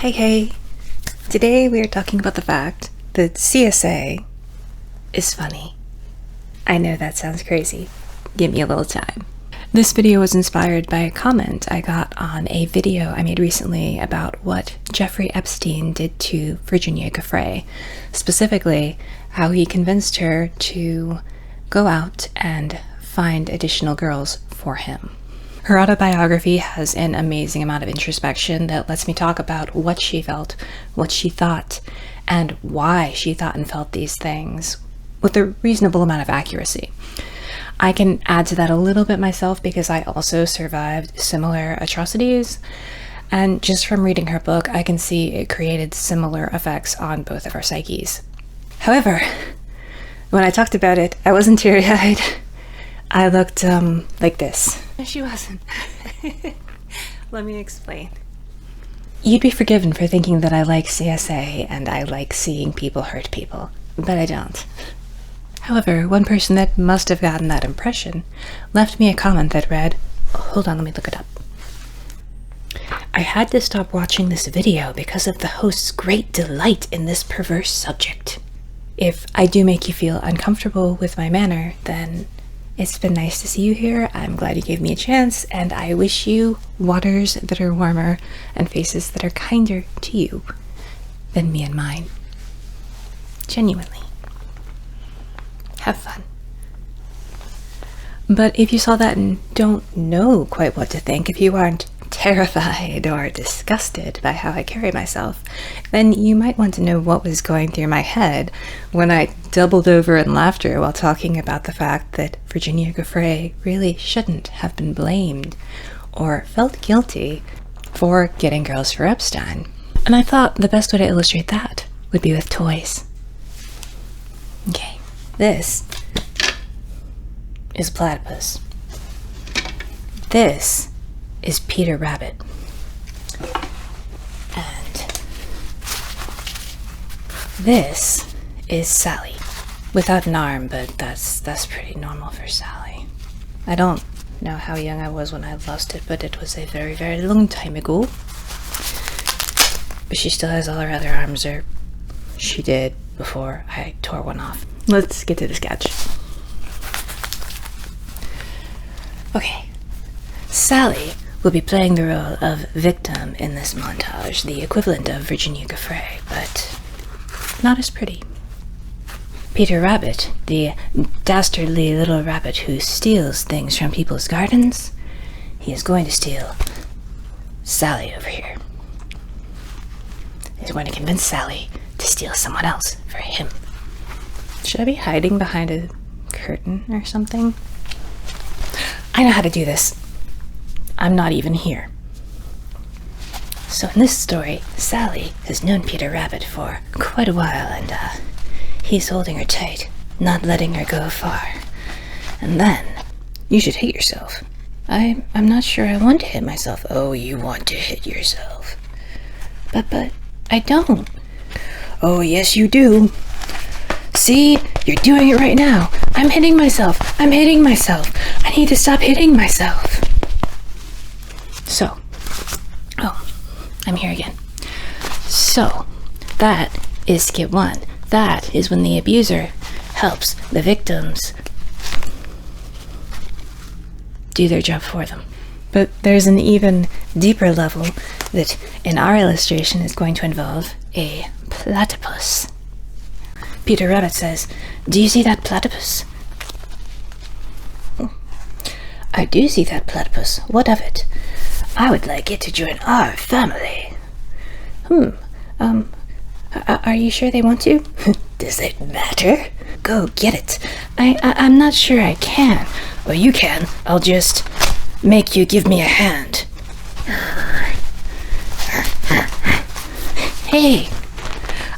Hey, today we are talking about the fact that CSA is funny. I know that sounds crazy. Give me a little time. This video was inspired by a comment I got on a video I made recently about what Jeffrey Epstein did to Virginia Giuffre, specifically how he convinced her to go out and find additional girls for him. Her autobiography has an amazing amount of introspection that lets me talk about what she felt, what she thought, and why she thought and felt these things with a reasonable amount of accuracy. I can add to that a little bit myself because I also survived similar atrocities, and just from reading her book, I can see it created similar effects on both of our psyches. However, when I talked about it, I wasn't teary-eyed. I looked like this. She wasn't. Let me explain. You'd be forgiven for thinking that I like CSA and I like seeing people hurt people, but I don't. However, one person that must have gotten that impression left me a comment that read, hold on, let me look it up. I had to stop watching this video because of the host's great delight in this perverse subject. If I do make you feel uncomfortable with my manner, then it's been nice to see you here. I'm glad you gave me a chance, and I wish you waters that are warmer and faces that are kinder to you than me and mine. Genuinely. Have fun. But if you saw that and don't know quite what to think, if you aren't terrified or disgusted by how I carry myself, then you might want to know what was going through my head when I doubled over in laughter while talking about the fact that Virginia Giuffre really shouldn't have been blamed or felt guilty for getting girls for Epstein. And I thought the best way to illustrate that would be with toys. Okay, this is Platypus. This is Peter Rabbit. And this is Sally. Without an arm, but that's pretty normal for Sally. I don't know how young I was when I lost it, but it was a very, very long time ago. But she still has all her other arms, or she did before I tore one off. Let's get to the sketch. Okay. Sally will be playing the role of victim in this montage, the equivalent of Virginia Giuffre, but not as pretty. Peter Rabbit, the dastardly little rabbit who steals things from people's gardens, he is going to steal Sally over here. He's going to convince Sally to steal someone else for him. Should I be hiding behind a curtain or something? I know how to do this. I'm not even here. So in this story, Sally has known Peter Rabbit for quite a while, and he's holding her tight, not letting her go far. And then, you should hit yourself. I'm not sure I want to hit myself. Oh, you want to hit yourself. But I don't. Oh, yes you do. See? You're doing it right now. I'm hitting myself. I'm hitting myself. I need to stop hitting myself. So, I'm here again. So, that is skit one. That is when the abuser helps the victims do their job for them. But there's an even deeper level that in our illustration is going to involve a platypus. Peter Rabbit says, "Do you see that platypus?" "I do see that platypus. What of it?" "I would like it to join our family." Are you sure they want to?" "Does it matter? Go get it." I'm not sure I can." "Oh, you can. I'll just make you give me a hand." "Hey,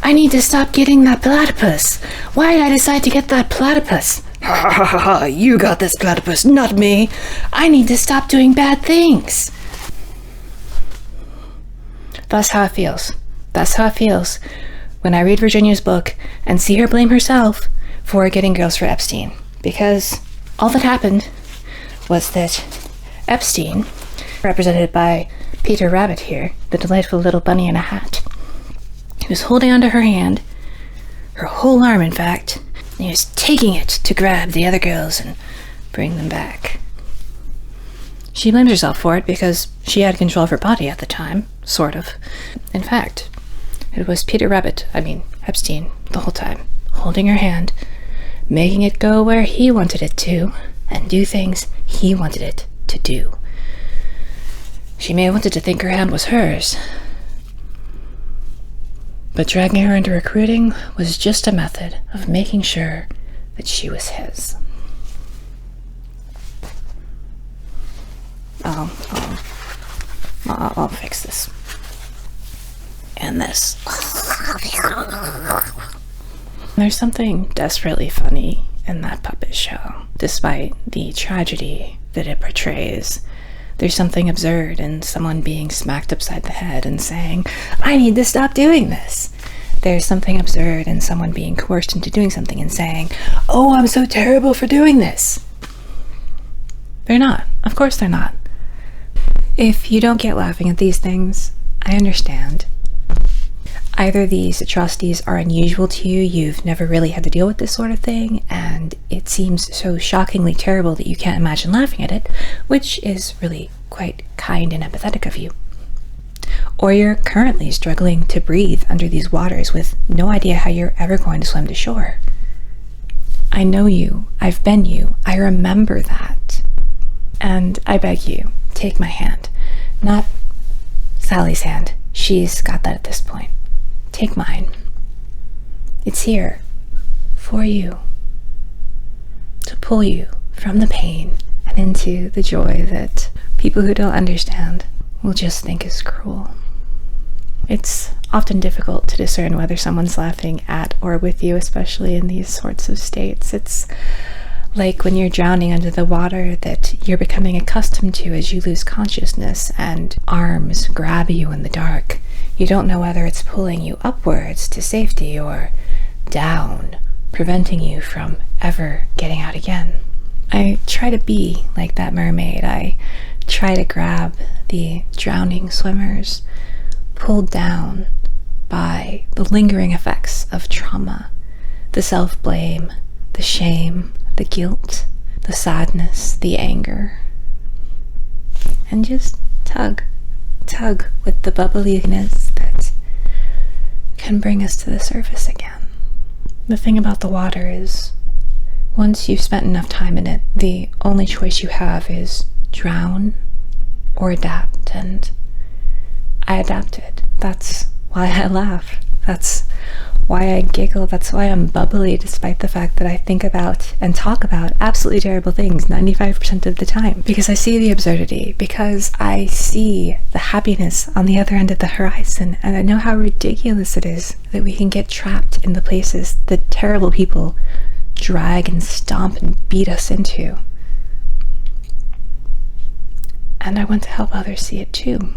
I need to stop getting that platypus. Why did I decide to get that platypus?" "Ha ha ha ha, you got this platypus, not me. I need to stop doing bad things." That's how it feels. That's how it feels when I read Virginia's book and see her blame herself for getting girls for Epstein. Because all that happened was that Epstein, represented by Peter Rabbit here, the delightful little bunny in a hat. He was holding onto her hand, her whole arm in fact, and he was taking it to grab the other girls and bring them back. She blames herself for it because she had control of her body at the time, sort of. In fact, it was Peter Rabbit, Epstein, the whole time, holding her hand, making it go where he wanted it to, and do things he wanted it to do. She may have wanted to think her hand was hers, but dragging her into recruiting was just a method of making sure that she was his. I'll fix this. And this. There's something desperately funny in that puppet show, despite the tragedy that it portrays. There's something absurd in someone being smacked upside the head and saying, "I need to stop doing this." There's something absurd in someone being coerced into doing something and saying, "Oh, I'm so terrible for doing this." They're not. Of course they're not. If you don't get laughing at these things, I understand. Either these atrocities are unusual to you, you've never really had to deal with this sort of thing, and it seems so shockingly terrible that you can't imagine laughing at it, which is really quite kind and empathetic of you. Or you're currently struggling to breathe under these waters with no idea how you're ever going to swim to shore. I know you. I've been you. I remember that. And I beg you, take my hand. Not Sally's hand. She's got that at this point. Take mine. It's here for you to pull you from the pain and into the joy that people who don't understand will just think is cruel. It's often difficult to discern whether someone's laughing at or with you, especially in these sorts of states. It's like when you're drowning under the water that you're becoming accustomed to as you lose consciousness and arms grab you in the dark. You don't know whether it's pulling you upwards to safety or down, preventing you from ever getting out again. I try to be like that mermaid. I try to grab the drowning swimmers, pulled down by the lingering effects of trauma, the self-blame, the shame, the guilt, the sadness, the anger, and just tug with the bubbliness that can bring us to the surface again. The thing about the water is, once you've spent enough time in it, the only choice you have is drown or adapt, and I adapted. That's why I laugh. That's why I giggle. That's why I'm bubbly, despite the fact that I think about and talk about absolutely terrible things 95% of the time. Because I see the absurdity, because I see the happiness on the other end of the horizon, and I know how ridiculous it is that we can get trapped in the places that terrible people drag and stomp and beat us into. And I want to help others see it too.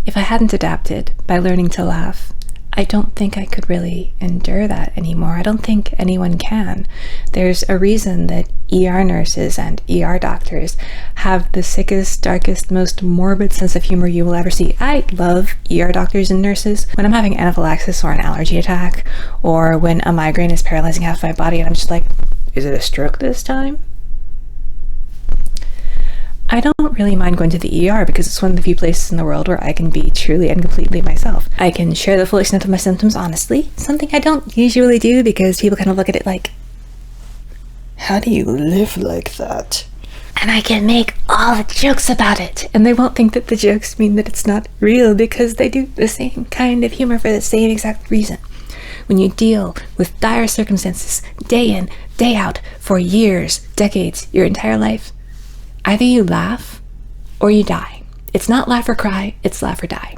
If I hadn't adapted by learning to laugh, I don't think I could really endure that anymore. I don't think anyone can. There's a reason that ER nurses and ER doctors have the sickest, darkest, most morbid sense of humor you will ever see. I love ER doctors and nurses when I'm having anaphylaxis or an allergy attack, or when a migraine is paralyzing half my body and I'm just like, is it a stroke this time? I don't really mind going to the ER because it's one of the few places in the world where I can be truly and completely myself. I can share the full extent of my symptoms honestly, something I don't usually do because people kind of look at it like, how do you live like that? And I can make all the jokes about it, and they won't think that the jokes mean that it's not real because they do the same kind of humor for the same exact reason. When you deal with dire circumstances day in, day out, for years, decades, your entire life, either you laugh or you die. It's not laugh or cry, it's laugh or die.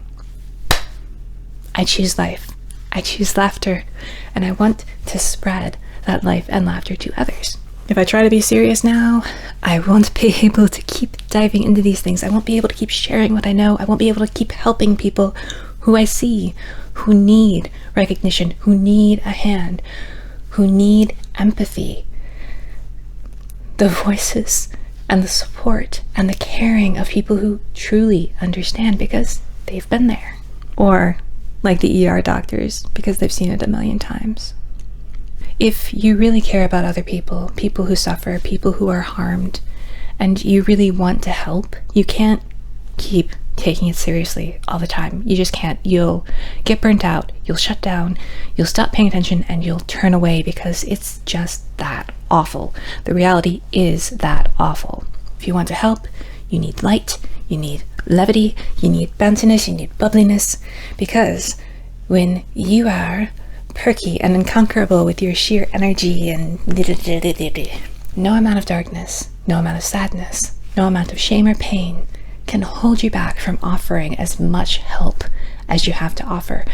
I choose life. I choose laughter, and I want to spread that life and laughter to others. If I try to be serious now, I won't be able to keep diving into these things. I won't be able to keep sharing what I know. I won't be able to keep helping people who I see, who need recognition, who need a hand, who need empathy. The voices and the support and the caring of people who truly understand because they've been there. Or like the ER doctors, because they've seen it a million times. If you really care about other people, people who suffer, people who are harmed, and you really want to help, you can't keep taking it seriously all the time. You just can't. You'll get burnt out, you'll shut down, you'll stop paying attention, and you'll turn away because it's just that awful. The reality is that awful. If you want to help, you need light, you need levity, you need bounciness, you need bubbliness, because when you are perky and unconquerable with your sheer energy and no amount of darkness, no amount of sadness, no amount of shame or pain can hold you back from offering as much help as you have to offer.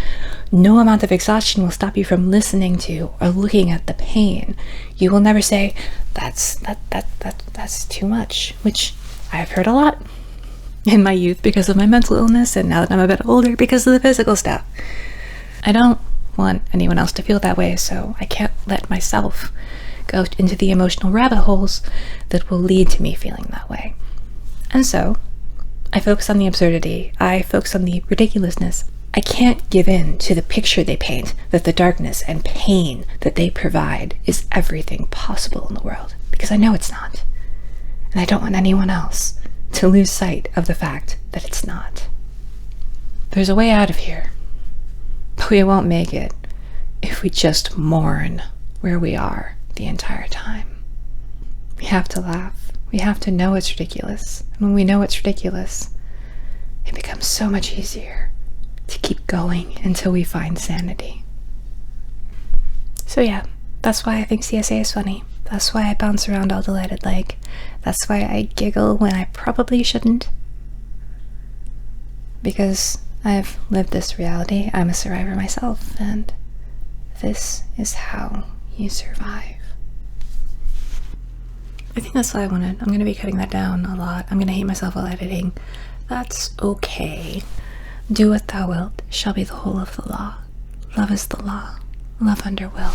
No amount of exhaustion will stop you from listening to or looking at the pain. You will never say, that's too much, which I've heard a lot in my youth because of my mental illness, and now that I'm a bit older because of the physical stuff. I don't want anyone else to feel that way, so I can't let myself go into the emotional rabbit holes that will lead to me feeling that way. And so I focus on the absurdity, I focus on the ridiculousness. I can't give in to the picture they paint that the darkness and pain that they provide is everything possible in the world, because I know it's not. And I don't want anyone else to lose sight of the fact that it's not. There's a way out of here, but we won't make it if we just mourn where we are the entire time. We have to laugh. We have to know it's ridiculous. And when we know it's ridiculous, it becomes so much easier to keep going until we find sanity. So yeah, that's why I think CSA is funny. That's why I bounce around all delighted like. That's why I giggle when I probably shouldn't. Because I've lived this reality. I'm a survivor myself, and this is how you survive. I think that's all I wanted. I'm going to be cutting that down a lot. I'm going to hate myself while editing. That's okay. Do what thou wilt shall be the whole of the law. Love is the law. Love under will.